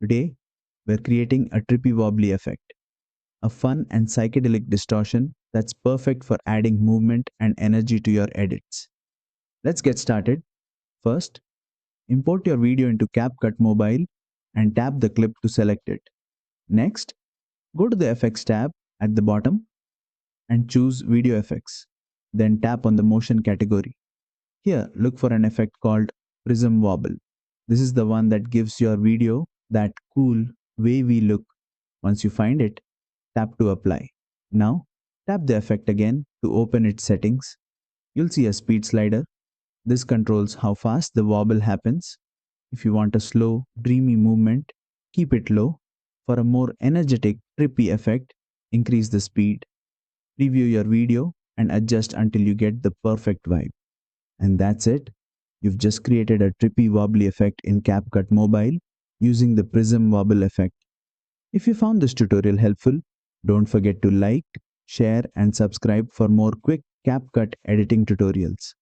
Today, we're creating a trippy wobbly effect, a fun and psychedelic distortion that's perfect for adding movement and energy to your edits. Let's get started. First, import your video into CapCut Mobile and tap the clip to select it. Next, go to the Effects tab at the bottom and choose Video Effects. Then tap on the Motion category. Here, look for an effect called Prism Wobble. This is the one that gives your video that cool, wavy look. Once you find it, tap to apply. Now, tap the effect again to open its settings. You'll see a speed slider. This controls how fast the wobble happens. If you want a slow, dreamy movement, keep it low. For a more energetic, trippy effect, increase the speed. Preview your video and adjust until you get the perfect vibe. And that's it. You've just created a trippy wobbly effect in CapCut Mobile using the Prism Wobble effect. If you found this tutorial helpful, don't forget to like, share and subscribe for more quick CapCut editing tutorials.